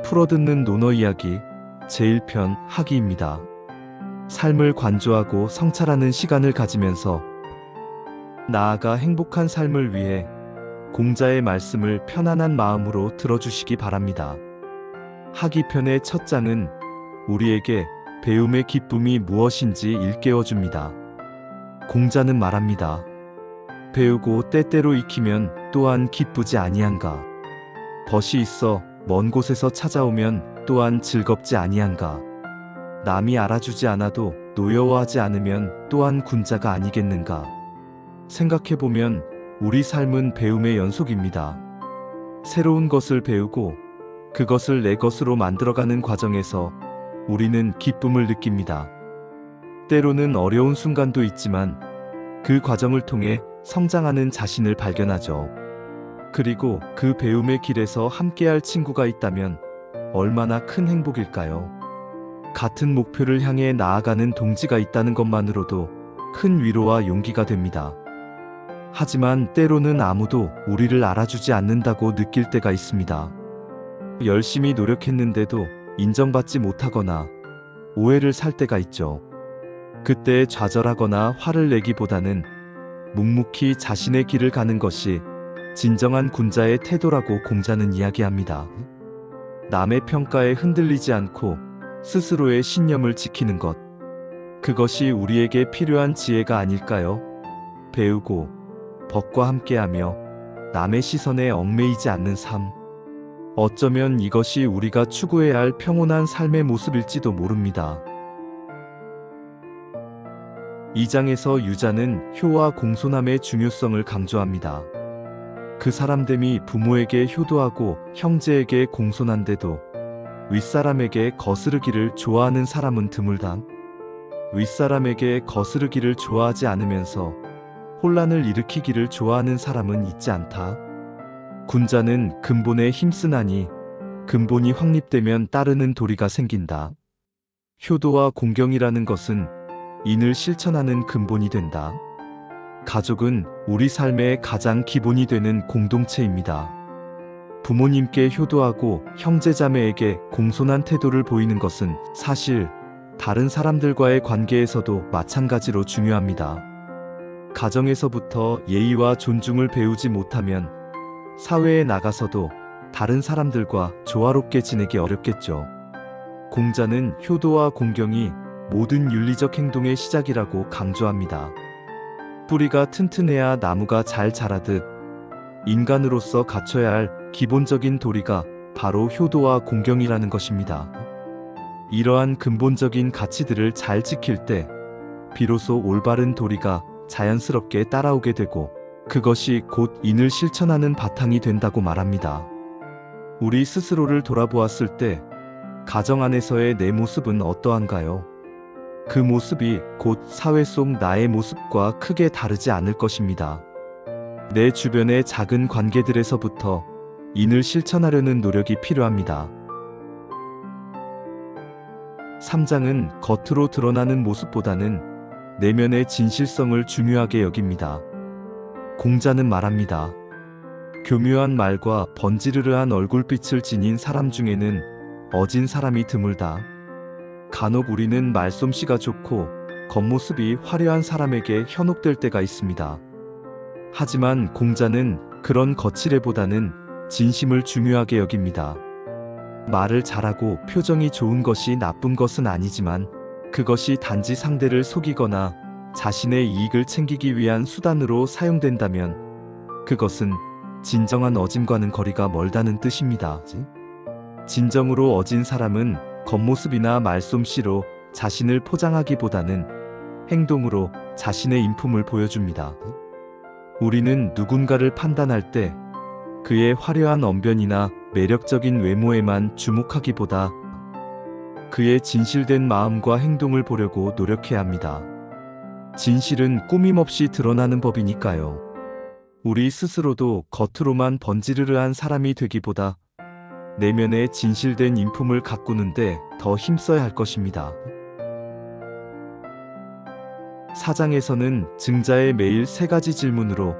풀어듣는 논어 이야기 제1편 하기입니다. 삶을 관조하고 성찰하는 시간을 가지면서 나아가 행복한 삶을 위해 공자의 말씀을 편안한 마음으로 들어주시기 바랍니다. 하기편의 첫 장은 우리에게 배움의 기쁨이 무엇인지 일깨워줍니다. 공자는 말합니다. 배우고 때때로 익히면 또한 기쁘지 아니한가. 벗이 있어 먼 곳에서 찾아오면 또한 즐겁지 아니한가. 남이 알아주지 않아도 노여워하지 않으면 또한 군자가 아니겠는가. 생각해보면 우리 삶은 배움의 연속입니다. 새로운 것을 배우고 그것을 내 것으로 만들어가는 과정에서 우리는 기쁨을 느낍니다. 때로는 어려운 순간도 있지만 그 과정을 통해 성장하는 자신을 발견하죠. 그리고 그 배움의 길에서 함께할 친구가 있다면 얼마나 큰 행복일까요? 같은 목표를 향해 나아가는 동지가 있다는 것만으로도 큰 위로와 용기가 됩니다. 하지만 때로는 아무도 우리를 알아주지 않는다고 느낄 때가 있습니다. 열심히 노력했는데도 인정받지 못하거나 오해를 살 때가 있죠. 그때 좌절하거나 화를 내기보다는 묵묵히 자신의 길을 가는 것이 진정한 군자의 태도라고 공자는 이야기합니다. 남의 평가에 흔들리지 않고 스스로의 신념을 지키는 것. 그것이 우리에게 필요한 지혜가 아닐까요? 배우고 벗과 함께하며 남의 시선에 얽매이지 않는 삶. 어쩌면 이것이 우리가 추구해야 할 평온한 삶의 모습일지도 모릅니다. 이 장에서 유자는 효와 공손함의 중요성을 강조합니다. 그 사람됨이 부모에게 효도하고 형제에게 공손한데도 윗사람에게 거스르기를 좋아하는 사람은 드물다. 윗사람에게 거스르기를 좋아하지 않으면서 혼란을 일으키기를 좋아하는 사람은 있지 않다. 군자는 근본에 힘쓰나니 근본이 확립되면 따르는 도리가 생긴다. 효도와 공경이라는 것은 인을 실천하는 근본이 된다. 가족은 우리 삶의 가장 기본이 되는 공동체입니다. 부모님께 효도하고 형제자매에게 공손한 태도를 보이는 것은 사실 다른 사람들과의 관계에서도 마찬가지로 중요합니다. 가정에서부터 예의와 존중을 배우지 못하면 사회에 나가서도 다른 사람들과 조화롭게 지내기 어렵겠죠. 공자는 효도와 공경이 모든 윤리적 행동의 시작이라고 강조합니다. 뿌리가 튼튼해야 나무가 잘 자라듯 인간으로서 갖춰야 할 기본적인 도리가 바로 효도와 공경이라는 것입니다. 이러한 근본적인 가치들을 잘 지킬 때 비로소 올바른 도리가 자연스럽게 따라오게 되고 그것이 곧 인을 실천하는 바탕이 된다고 말합니다. 우리 스스로를 돌아보았을 때 가정 안에서의 내 모습은 어떠한가요? 그 모습이 곧 사회 속 나의 모습과 크게 다르지 않을 것입니다. 내 주변의 작은 관계들에서부터 인을 실천하려는 노력이 필요합니다. 3장은 겉으로 드러나는 모습보다는 내면의 진실성을 중요하게 여깁니다. 공자는 말합니다. 교묘한 말과 번지르르한 얼굴빛을 지닌 사람 중에는 어진 사람이 드물다. 간혹 우리는 말솜씨가 좋고 겉모습이 화려한 사람에게 현혹될 때가 있습니다. 하지만 공자는 그런 거칠애보다는 진심을 중요하게 여깁니다. 말을 잘하고 표정이 좋은 것이 나쁜 것은 아니지만 그것이 단지 상대를 속이거나 자신의 이익을 챙기기 위한 수단으로 사용된다면 그것은 진정한 어짐과는 거리가 멀다는 뜻입니다. 진정으로 어진 사람은 겉모습이나 말솜씨로 자신을 포장하기보다는 행동으로 자신의 인품을 보여줍니다. 우리는 누군가를 판단할 때 그의 화려한 언변이나 매력적인 외모에만 주목하기보다 그의 진실된 마음과 행동을 보려고 노력해야 합니다. 진실은 꾸밈없이 드러나는 법이니까요. 우리 스스로도 겉으로만 번지르르한 사람이 되기보다 내면의 진실된 인품을 가꾸는데 더 힘써야 할 것입니다. 4장에서는 증자의 매일 3가지 질문으로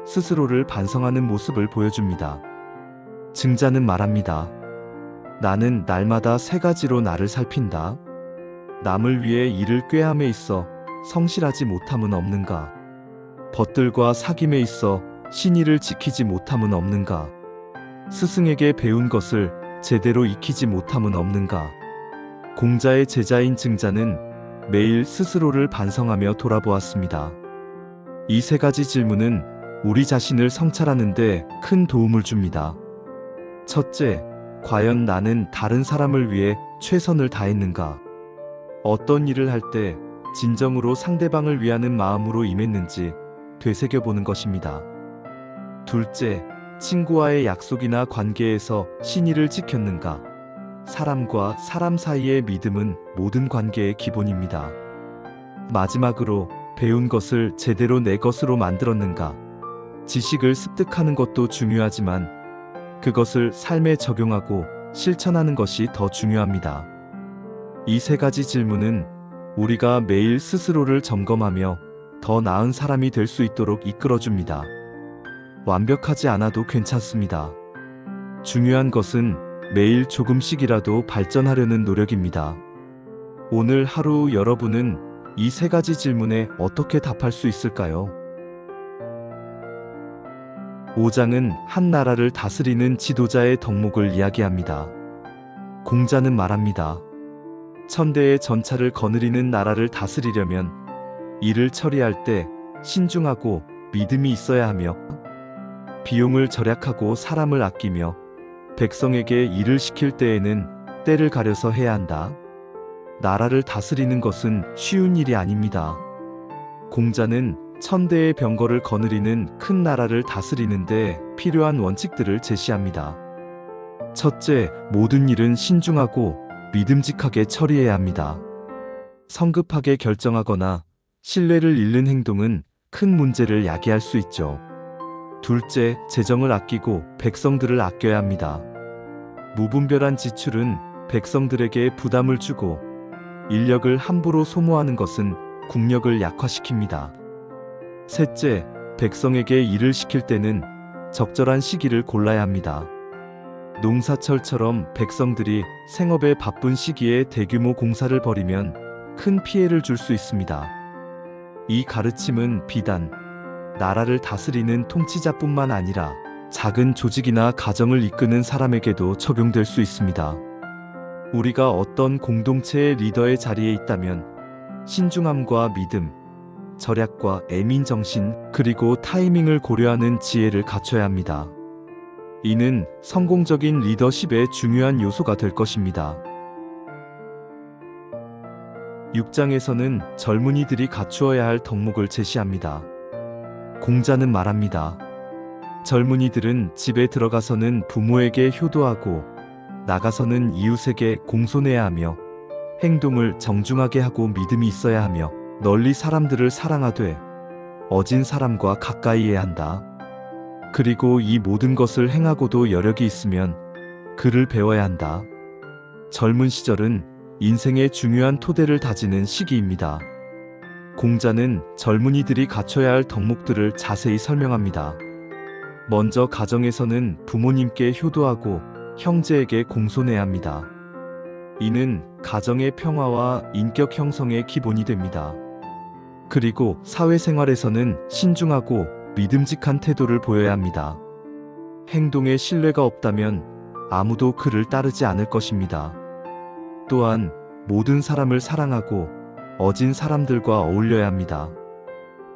스스로를 반성하는 모습을 보여줍니다. 증자는 말합니다. 나는 날마다 세 가지로 나를 살핀다. 남을 위해 일을 꾀함에 있어 성실하지 못함은 없는가? 벗들과 사귐에 있어 신의를 지키지 못함은 없는가? 스승에게 배운 것을 제대로 익히지 못함은 없는가? 공자의 제자인 증자는 매일 스스로를 반성하며 돌아보았습니다. 이 세 가지 질문은 우리 자신을 성찰하는 데 큰 도움을 줍니다. 첫째, 과연 나는 다른 사람을 위해 최선을 다했는가? 어떤 일을 할 때 진정으로 상대방을 위하는 마음으로 임했는지 되새겨보는 것입니다. 둘째, 친구와의 약속이나 관계에서 신의를 지켰는가? 사람과 사람 사이의 믿음은 모든 관계의 기본입니다. 마지막으로, 배운 것을 제대로 내 것으로 만들었는가? 지식을 습득하는 것도 중요하지만 그것을 삶에 적용하고 실천하는 것이 더 중요합니다. 이 세 가지 질문은 우리가 매일 스스로를 점검하며 더 나은 사람이 될 수 있도록 이끌어줍니다. 완벽하지 않아도 괜찮습니다. 중요한 것은 매일 조금씩이라도 발전하려는 노력입니다. 오늘 하루 여러분은 이 세 가지 질문에 어떻게 답할 수 있을까요? 5장은 한 나라를 다스리는 지도자의 덕목을 이야기합니다. 공자는 말합니다. 천대의 전차를 거느리는 나라를 다스리려면 일을 처리할 때 신중하고 믿음이 있어야 하며 비용을 절약하고 사람을 아끼며 백성에게 일을 시킬 때에는 때를 가려서 해야 한다. 나라를 다스리는 것은 쉬운 일이 아닙니다. 공자는 천대의 병거를 거느리는 큰 나라를 다스리는데 필요한 원칙들을 제시합니다. 첫째, 모든 일은 신중하고 믿음직하게 처리해야 합니다. 성급하게 결정하거나 신뢰를 잃는 행동은 큰 문제를 야기할 수 있죠. 둘째, 재정을 아끼고 백성들을 아껴야 합니다. 무분별한 지출은 백성들에게 부담을 주고 인력을 함부로 소모하는 것은 국력을 약화시킵니다. 셋째, 백성에게 일을 시킬 때는 적절한 시기를 골라야 합니다. 농사철처럼 백성들이 생업에 바쁜 시기에 대규모 공사를 벌이면 큰 피해를 줄 수 있습니다. 이 가르침은 비단 나라를 다스리는 통치자뿐만 아니라 작은 조직이나 가정을 이끄는 사람에게도 적용될 수 있습니다. 우리가 어떤 공동체의 리더의 자리에 있다면 신중함과 믿음, 절약과 애민정신, 그리고 타이밍을 고려하는 지혜를 갖춰야 합니다. 이는 성공적인 리더십의 중요한 요소가 될 것입니다. 6장에서는 젊은이들이 갖추어야 할 덕목을 제시합니다. 공자는 말합니다. 젊은이들은 집에 들어가서는 부모에게 효도하고 나가서는 이웃에게 공손해야 하며 행동을 정중하게 하고 믿음이 있어야 하며 널리 사람들을 사랑하되 어진 사람과 가까이해야 한다. 그리고 이 모든 것을 행하고도 여력이 있으면 글을 배워야 한다. 젊은 시절은 인생의 중요한 토대를 다지는 시기입니다. 공자는 젊은이들이 갖춰야 할 덕목들을 자세히 설명합니다. 먼저 가정에서는 부모님께 효도하고 형제에게 공손해야 합니다. 이는 가정의 평화와 인격 형성의 기본이 됩니다. 그리고 사회생활에서는 신중하고 믿음직한 태도를 보여야 합니다. 행동에 신뢰가 없다면 아무도 그를 따르지 않을 것입니다. 또한 모든 사람을 사랑하고 어진 사람들과 어울려야 합니다.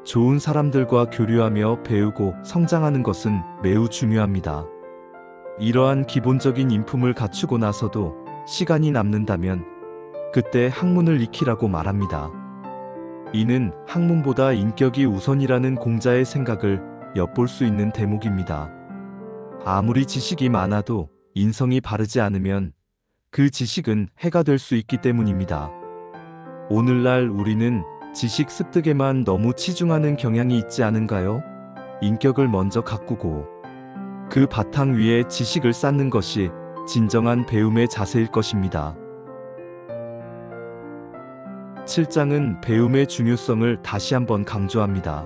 좋은 사람들과 교류하며 배우고 성장하는 것은 매우 중요합니다. 이러한 기본적인 인품을 갖추고 나서도 시간이 남는다면 그때 학문을 익히라고 말합니다. 이는 학문보다 인격이 우선이라는 공자의 생각을 엿볼 수 있는 대목입니다. 아무리 지식이 많아도 인성이 바르지 않으면 그 지식은 해가 될 수 있기 때문입니다. 오늘날 우리는 지식 습득에만 너무 치중하는 경향이 있지 않은가요? 인격을 먼저 가꾸고 그 바탕 위에 지식을 쌓는 것이 진정한 배움의 자세일 것입니다. 7장은 배움의 중요성을 다시 한번 강조합니다.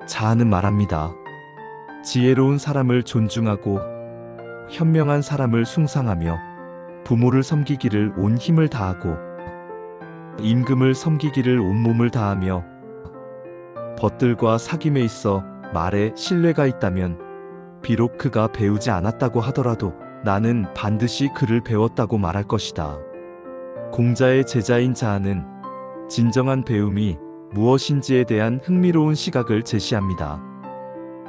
자아는 말합니다. 지혜로운 사람을 존중하고 현명한 사람을 숭상하며 부모를 섬기기를 온 힘을 다하고 임금을 섬기기를 온몸을 다하며 벗들과 사귐에 있어 말에 신뢰가 있다면 비록 그가 배우지 않았다고 하더라도 나는 반드시 그를 배웠다고 말할 것이다. 공자의 제자인 자아는 진정한 배움이 무엇인지에 대한 흥미로운 시각을 제시합니다.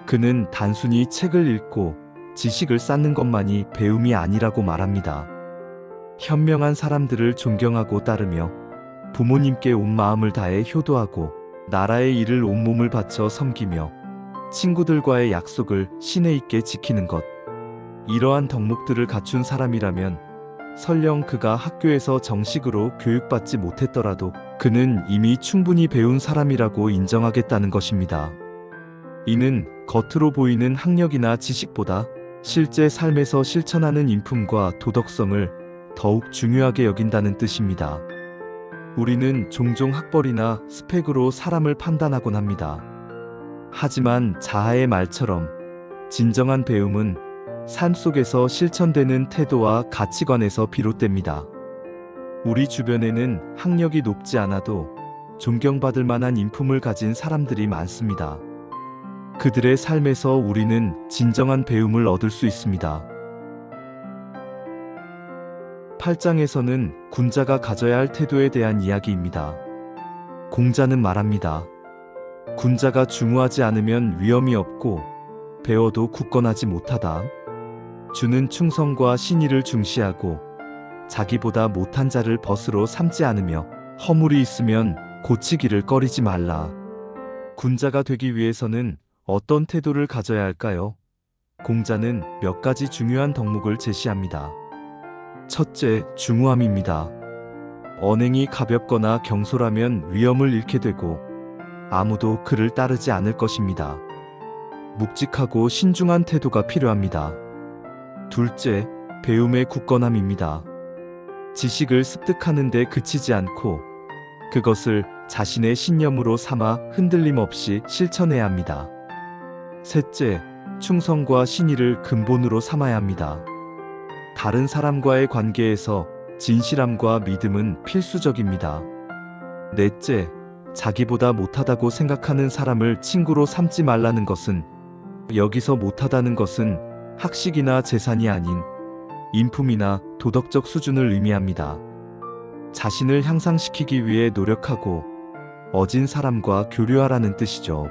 그는 단순히 책을 읽고 지식을 쌓는 것만이 배움이 아니라고 말합니다. 현명한 사람들을 존경하고 따르며 부모님께 온 마음을 다해 효도하고 나라의 일을 온몸을 바쳐 섬기며 친구들과의 약속을 신에 있게 지키는 것. 이러한 덕목들을 갖춘 사람이라면 설령 그가 학교에서 정식으로 교육받지 못했더라도 그는 이미 충분히 배운 사람이라고 인정하겠다는 것입니다. 이는 겉으로 보이는 학력이나 지식보다 실제 삶에서 실천하는 인품과 도덕성을 더욱 중요하게 여긴다는 뜻입니다. 우리는 종종 학벌이나 스펙으로 사람을 판단하곤 합니다. 하지만 자하의 말처럼 진정한 배움은 삶 속에서 실천되는 태도와 가치관에서 비롯됩니다. 우리 주변에는 학력이 높지 않아도 존경받을 만한 인품을 가진 사람들이 많습니다. 그들의 삶에서 우리는 진정한 배움을 얻을 수 있습니다. 8장에서는 군자가 가져야 할 태도에 대한 이야기입니다. 공자는 말합니다. 군자가 중후하지 않으면 위엄이 없고 배워도 굳건하지 못하다. 주는 충성과 신의를 중시하고 자기보다 못한 자를 벗으로 삼지 않으며 허물이 있으면 고치기를 꺼리지 말라. 군자가 되기 위해서는 어떤 태도를 가져야 할까요? 공자는 몇 가지 중요한 덕목을 제시합니다. 첫째, 중후함입니다. 언행이 가볍거나 경솔하면 위엄을 잃게 되고 아무도 그를 따르지 않을 것입니다. 묵직하고 신중한 태도가 필요합니다. 둘째, 배움의 굳건함입니다. 지식을 습득하는 데 그치지 않고 그것을 자신의 신념으로 삼아 흔들림 없이 실천해야 합니다. 셋째, 충성과 신의를 근본으로 삼아야 합니다. 다른 사람과의 관계에서 진실함과 믿음은 필수적입니다. 넷째, 자기보다 못하다고 생각하는 사람을 친구로 삼지 말라는 것은 여기서 못하다는 것은 학식이나 재산이 아닌 인품이나 도덕적 수준을 의미합니다. 자신을 향상시키기 위해 노력하고 어진 사람과 교류하라는 뜻이죠.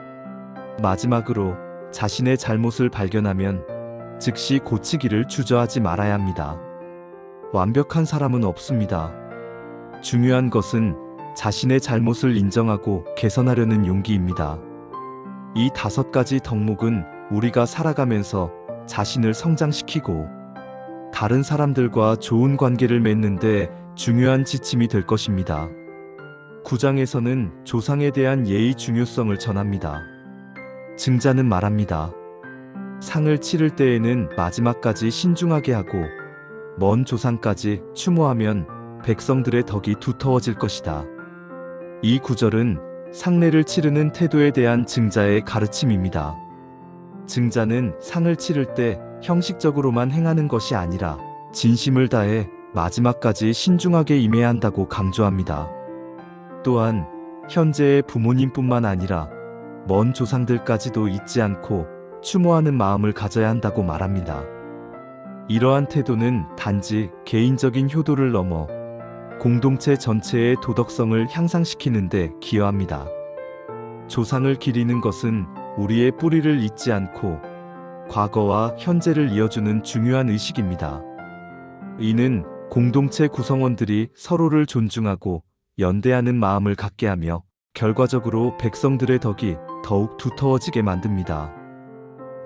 마지막으로 자신의 잘못을 발견하면 즉시 고치기를 주저하지 말아야 합니다. 완벽한 사람은 없습니다. 중요한 것은 자신의 잘못을 인정하고 개선하려는 용기입니다. 이 5가지 덕목은 우리가 살아가면서 자신을 성장시키고 다른 사람들과 좋은 관계를 맺는데 중요한 지침이 될 것입니다. 9장에서는 조상에 대한 예의 중요성을 전합니다. 증자는 말합니다. 상을 치를 때에는 마지막까지 신중하게 하고 먼 조상까지 추모하면 백성들의 덕이 두터워질 것이다. 이 구절은 상례를 치르는 태도에 대한 증자의 가르침입니다. 증자는 상을 치를 때 형식적으로만 행하는 것이 아니라 진심을 다해 마지막까지 신중하게 임해야 한다고 강조합니다. 또한 현재의 부모님뿐만 아니라 먼 조상들까지도 잊지 않고 추모하는 마음을 가져야 한다고 말합니다. 이러한 태도는 단지 개인적인 효도를 넘어 공동체 전체의 도덕성을 향상시키는 데 기여합니다. 조상을 기리는 것은 우리의 뿌리를 잊지 않고 과거와 현재를 이어주는 중요한 의식입니다. 이는 공동체 구성원들이 서로를 존중하고 연대하는 마음을 갖게 하며 결과적으로 백성들의 덕이 더욱 두터워지게 만듭니다.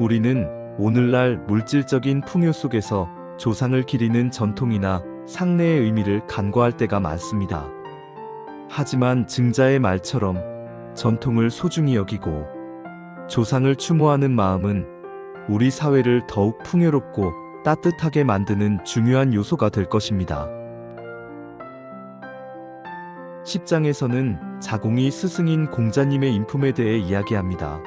우리는 오늘날 물질적인 풍요 속에서 조상을 기리는 전통이나 상례의 의미를 간과할 때가 많습니다. 하지만 증자의 말처럼 전통을 소중히 여기고 조상을 추모하는 마음은 우리 사회를 더욱 풍요롭고 따뜻하게 만드는 중요한 요소가 될 것입니다. 10장에서는 자공이 스승인 공자님의 인품에 대해 이야기합니다.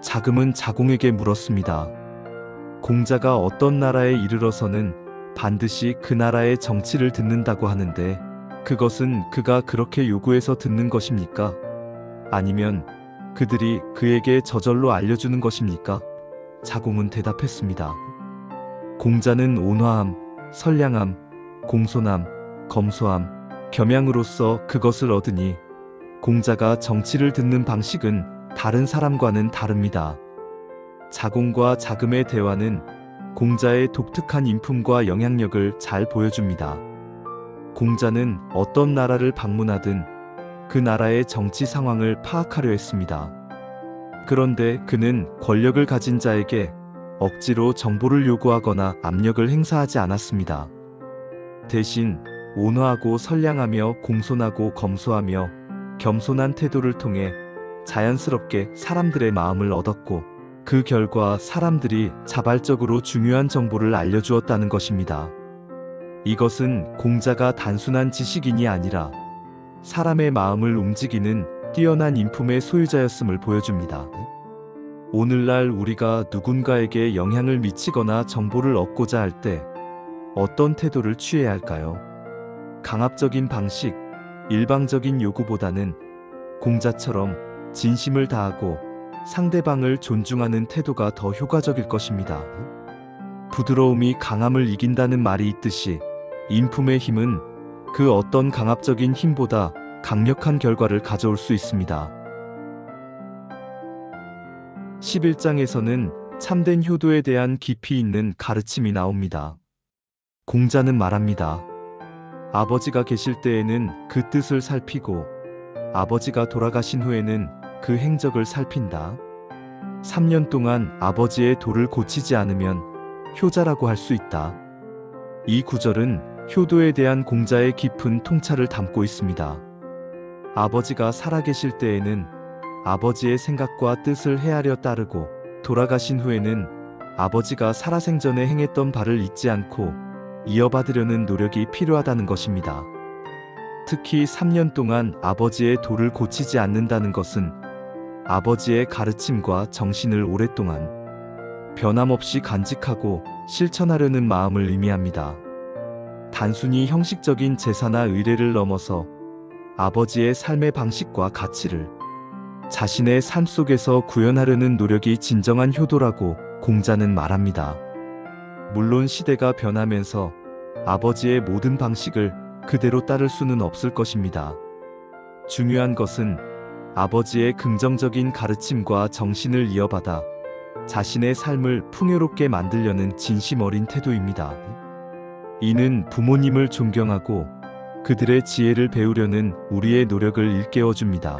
자금은 자공에게 물었습니다. 공자가 어떤 나라에 이르러서는 반드시 그 나라의 정치를 듣는다고 하는데 그것은 그가 그렇게 요구해서 듣는 것입니까? 아니면 그들이 그에게 저절로 알려주는 것입니까? 자공은 대답했습니다. 공자는 온화함, 선량함, 공손함, 검소함, 겸양으로써 그것을 얻으니 공자가 정치를 듣는 방식은 다른 사람과는 다릅니다. 자공과 자금의 대화는 공자의 독특한 인품과 영향력을 잘 보여줍니다. 공자는 어떤 나라를 방문하든 그 나라의 정치 상황을 파악하려 했습니다. 그런데 그는 권력을 가진 자에게 억지로 정보를 요구하거나 압력을 행사하지 않았습니다. 대신 온화하고 선량하며 공손하고 검소하며 겸손한 태도를 통해 자연스럽게 사람들의 마음을 얻었고 그 결과 사람들이 자발적으로 중요한 정보를 알려주었다는 것입니다. 이것은 공자가 단순한 지식인이 아니라 사람의 마음을 움직이는 뛰어난 인품의 소유자였음을 보여줍니다. 오늘날 우리가 누군가에게 영향을 미치거나 정보를 얻고자 할 때 어떤 태도를 취해야 할까요? 강압적인 방식, 일방적인 요구보다는 공자처럼 진심을 다하고 상대방을 존중하는 태도가 더 효과적일 것입니다. 부드러움이 강함을 이긴다는 말이 있듯이 인품의 힘은 그 어떤 강압적인 힘보다 강력한 결과를 가져올 수 있습니다. 11장에서는 참된 효도에 대한 깊이 있는 가르침이 나옵니다. 공자는 말합니다. 아버지가 계실 때에는 그 뜻을 살피고 아버지가 돌아가신 후에는 그 행적을 살핀다. 3년 동안 아버지의 도를 고치지 않으면 효자라고 할 수 있다. 이 구절은 효도에 대한 공자의 깊은 통찰을 담고 있습니다. 아버지가 살아계실 때에는 아버지의 생각과 뜻을 헤아려 따르고 돌아가신 후에는 아버지가 살아생전에 행했던 바를 잊지 않고 이어받으려는 노력이 필요하다는 것입니다. 특히 3년 동안 아버지의 도를 고치지 않는다는 것은 아버지의 가르침과 정신을 오랫동안 변함없이 간직하고 실천하려는 마음을 의미합니다. 단순히 형식적인 제사나 의례를 넘어서 아버지의 삶의 방식과 가치를 자신의 삶 속에서 구현하려는 노력이 진정한 효도라고 공자는 말합니다. 물론 시대가 변하면서 아버지의 모든 방식을 그대로 따를 수는 없을 것입니다. 중요한 것은 아버지의 긍정적인 가르침과 정신을 이어받아 자신의 삶을 풍요롭게 만들려는 진심 어린 태도입니다. 이는 부모님을 존경하고 그들의 지혜를 배우려는 우리의 노력을 일깨워줍니다.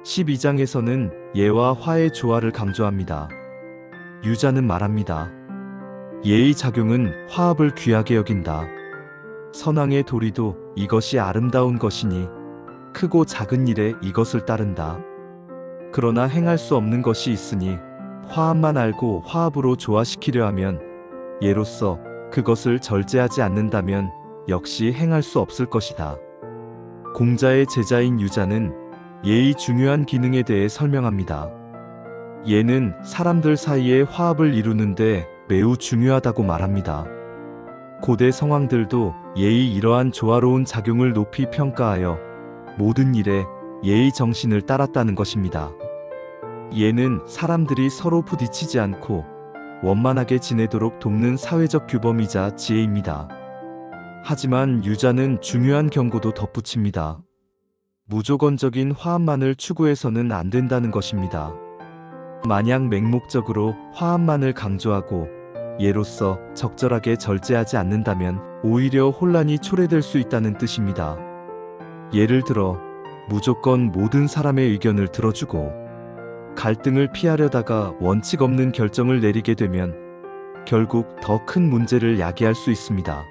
12장에서는 예와 화의 조화를 강조합니다. 유자는 말합니다. 예의 작용은 화합을 귀하게 여긴다. 선왕의 도리도 이것이 아름다운 것이니 크고 작은 일에 이것을 따른다. 그러나 행할 수 없는 것이 있으니 화합만 알고 화합으로 조화시키려 하면 예로서 그것을 절제하지 않는다면 역시 행할 수 없을 것이다. 공자의 제자인 유자는 예의 중요한 기능에 대해 설명합니다. 예는 사람들 사이의 화합을 이루는데 매우 중요하다고 말합니다. 고대 성왕들도 예의 이러한 조화로운 작용을 높이 평가하여 모든 일에 예의 정신을 따랐다는 것입니다. 예는 사람들이 서로 부딪히지 않고 원만하게 지내도록 돕는 사회적 규범이자 지혜입니다. 하지만 유자는 중요한 경고도 덧붙입니다. 무조건적인 화합만을 추구해서는 안 된다는 것입니다. 만약 맹목적으로 화합만을 강조하고 예로서 적절하게 절제하지 않는다면 오히려 혼란이 초래될 수 있다는 뜻입니다. 예를 들어 무조건 모든 사람의 의견을 들어주고 갈등을 피하려다가 원칙 없는 결정을 내리게 되면 결국 더 큰 문제를 야기할 수 있습니다.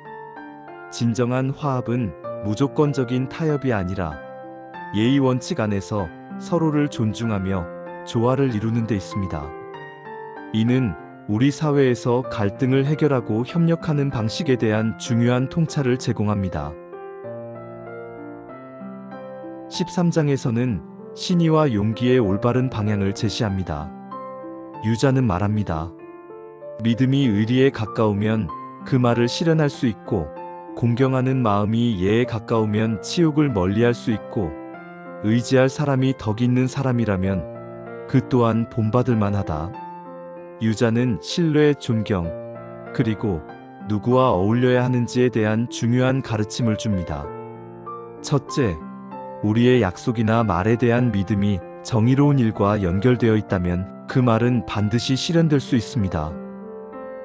진정한 화합은 무조건적인 타협이 아니라 예의 원칙 안에서 서로를 존중하며 조화를 이루는 데 있습니다. 이는 우리 사회에서 갈등을 해결하고 협력하는 방식에 대한 중요한 통찰을 제공합니다. 13장에서는 신의와 용기의 올바른 방향을 제시합니다. 유자는 말합니다. 믿음이 의리에 가까우면 그 말을 실현할 수 있고, 공경하는 마음이 예에 가까우면 치욕을 멀리할 수 있고, 의지할 사람이 덕 있는 사람이라면 그 또한 본받을 만하다. 유자는 신뢰, 존경, 그리고 누구와 어울려야 하는지에 대한 중요한 가르침을 줍니다. 첫째, 우리의 약속이나 말에 대한 믿음이 정의로운 일과 연결되어 있다면 그 말은 반드시 실현될 수 있습니다.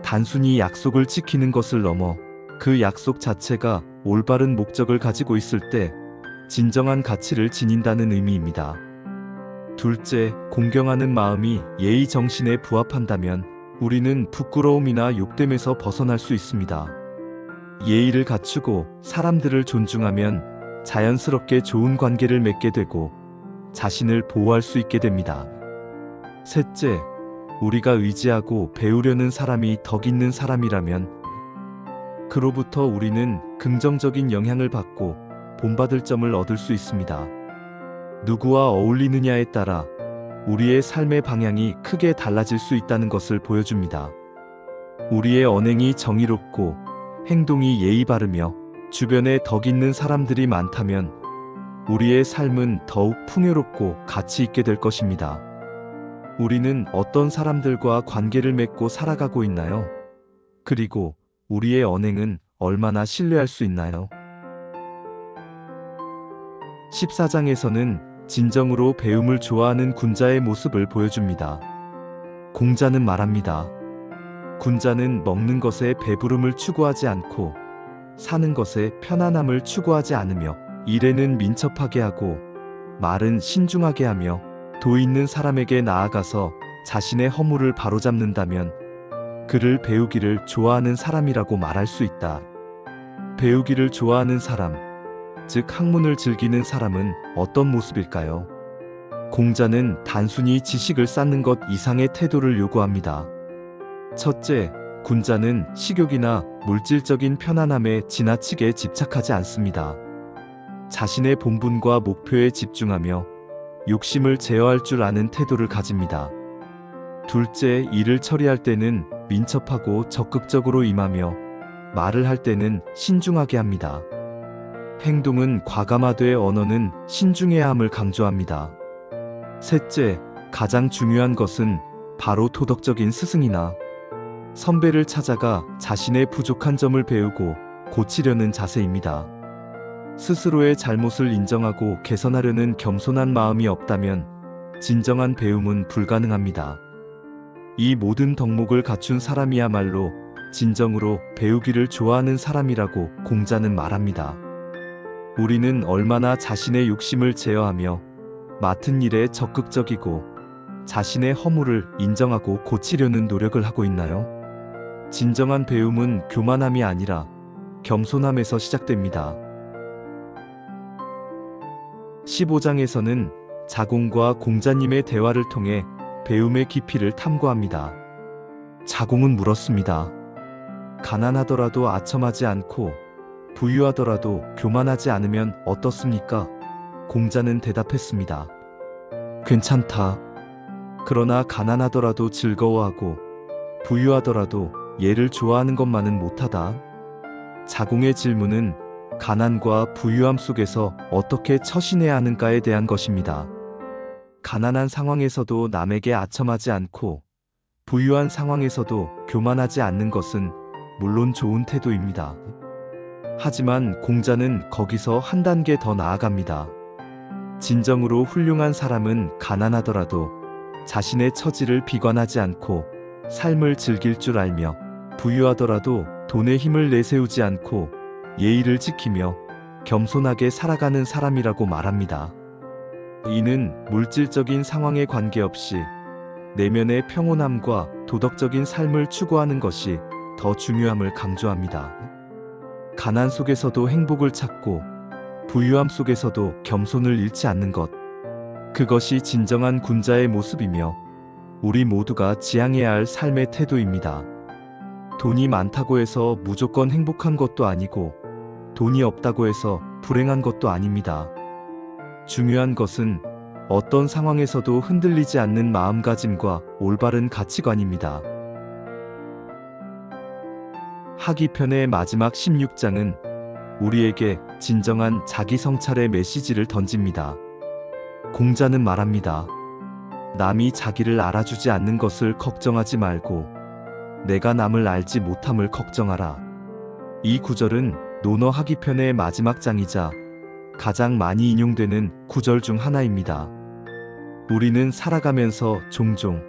단순히 약속을 지키는 것을 넘어 그 약속 자체가 올바른 목적을 가지고 있을 때 진정한 가치를 지닌다는 의미입니다. 둘째, 공경하는 마음이 예의 정신에 부합한다면 우리는 부끄러움이나 욕됨에서 벗어날 수 있습니다. 예의를 갖추고 사람들을 존중하면 자연스럽게 좋은 관계를 맺게 되고 자신을 보호할 수 있게 됩니다. 셋째, 우리가 의지하고 배우려는 사람이 덕 있는 사람이라면 그로부터 우리는 긍정적인 영향을 받고 본받을 점을 얻을 수 있습니다. 누구와 어울리느냐에 따라 우리의 삶의 방향이 크게 달라질 수 있다는 것을 보여줍니다. 우리의 언행이 정의롭고 행동이 예의 바르며 주변에 덕 있는 사람들이 많다면 우리의 삶은 더욱 풍요롭고 가치 있게 될 것입니다. 우리는 어떤 사람들과 관계를 맺고 살아가고 있나요? 그리고 우리의 언행은 얼마나 신뢰할 수 있나요? 14장에서는 진정으로 배움을 좋아하는 군자의 모습을 보여줍니다. 공자는 말합니다. 군자는 먹는 것에 배부름을 추구하지 않고 사는 것에 편안함을 추구하지 않으며 일에는 민첩하게 하고 말은 신중하게 하며 도 있는 사람에게 나아가서 자신의 허물을 바로잡는다면 그를 배우기를 좋아하는 사람이라고 말할 수 있다. 배우기를 좋아하는 사람, 즉 학문을 즐기는 사람은 어떤 모습일까요? 공자는 단순히 지식을 쌓는 것 이상의 태도를 요구합니다. 첫째, 군자는 식욕이나 물질적인 편안함에 지나치게 집착하지 않습니다. 자신의 본분과 목표에 집중하며 욕심을 제어할 줄 아는 태도를 가집니다. 둘째, 일을 처리할 때는 민첩하고 적극적으로 임하며 말을 할 때는 신중하게 합니다. 행동은 과감하되 언어는 신중해야 함을 강조합니다. 셋째, 가장 중요한 것은 바로 도덕적인 스승이나 선배를 찾아가 자신의 부족한 점을 배우고 고치려는 자세입니다. 스스로의 잘못을 인정하고 개선하려는 겸손한 마음이 없다면 진정한 배움은 불가능합니다. 이 모든 덕목을 갖춘 사람이야말로 진정으로 배우기를 좋아하는 사람이라고 공자는 말합니다. 우리는 얼마나 자신의 욕심을 제어하며 맡은 일에 적극적이고 자신의 허물을 인정하고 고치려는 노력을 하고 있나요? 진정한 배움은 교만함이 아니라 겸손함에서 시작됩니다. 15장에서는 자공과 공자님의 대화를 통해 배움의 깊이를 탐구합니다. 자공은 물었습니다. 가난하더라도 아첨하지 않고 부유하더라도 교만하지 않으면 어떻습니까? 공자는 대답했습니다. 괜찮다. 그러나 가난하더라도 즐거워하고 부유하더라도 예를 좋아하는 것만은 못하다. 자공의 질문은 가난과 부유함 속에서 어떻게 처신해야 하는가에 대한 것입니다. 가난한 상황에서도 남에게 아첨하지 않고 부유한 상황에서도 교만하지 않는 것은 물론 좋은 태도입니다. 하지만 공자는 거기서 한 단계 더 나아갑니다. 진정으로 훌륭한 사람은 가난하더라도 자신의 처지를 비관하지 않고 삶을 즐길 줄 알며 부유하더라도 돈의 힘을 내세우지 않고 예의를 지키며 겸손하게 살아가는 사람이라고 말합니다. 이는 물질적인 상황에 관계없이 내면의 평온함과 도덕적인 삶을 추구하는 것이 더 중요함을 강조합니다. 가난 속에서도 행복을 찾고 부유함 속에서도 겸손을 잃지 않는 것. 그것이 진정한 군자의 모습이며 우리 모두가 지향해야 할 삶의 태도입니다. 돈이 많다고 해서 무조건 행복한 것도 아니고 돈이 없다고 해서 불행한 것도 아닙니다. 중요한 것은 어떤 상황에서도 흔들리지 않는 마음가짐과 올바른 가치관입니다. 하기편의 마지막 16장은 우리에게 진정한 자기 성찰의 메시지를 던집니다. 공자는 말합니다. 남이 자기를 알아주지 않는 것을 걱정하지 말고 내가 남을 알지 못함을 걱정하라. 이 구절은 논어 하기편의 마지막 장이자 가장 많이 인용되는 구절 중 하나입니다. 우리는 살아가면서 종종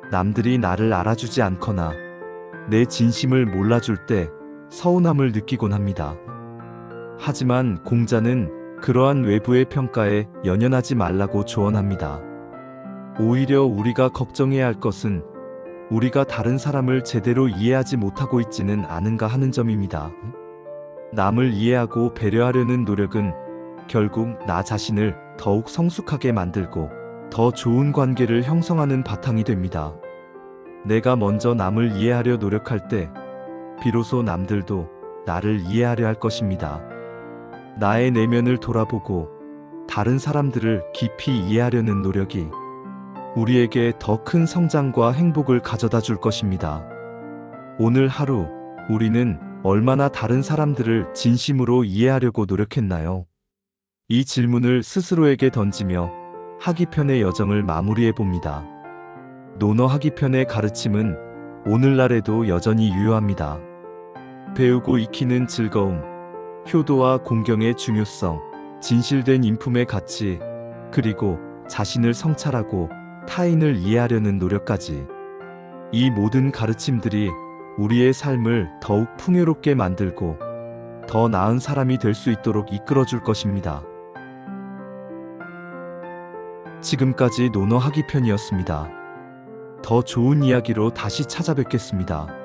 남들이 나를 알아주지 않거나 내 진심을 몰라줄 때 서운함을 느끼곤 합니다. 하지만 공자는 그러한 외부의 평가에 연연하지 말라고 조언합니다. 오히려 우리가 걱정해야 할 것은 우리가 다른 사람을 제대로 이해하지 못하고 있지는 않은가 하는 점입니다. 남을 이해하고 배려하려는 노력은 결국 나 자신을 더욱 성숙하게 만들고 더 좋은 관계를 형성하는 바탕이 됩니다. 내가 먼저 남을 이해하려 노력할 때 비로소 남들도 나를 이해하려 할 것입니다. 나의 내면을 돌아보고 다른 사람들을 깊이 이해하려는 노력이 우리에게 더 큰 성장과 행복을 가져다 줄 것입니다. 오늘 하루 우리는 얼마나 다른 사람들을 진심으로 이해하려고 노력했나요? 이 질문을 스스로에게 던지며 하기편의 여정을 마무리해 봅니다. 논어 하기편의 가르침은 오늘날에도 여전히 유효합니다. 배우고 익히는 즐거움, 효도와 공경의 중요성, 진실된 인품의 가치, 그리고 자신을 성찰하고 타인을 이해하려는 노력까지, 이 모든 가르침들이 우리의 삶을 더욱 풍요롭게 만들고 더 나은 사람이 될 수 있도록 이끌어 줄 것입니다. 지금까지 논어 하기편이었습니다. 더 좋은 이야기로 다시 찾아뵙겠습니다.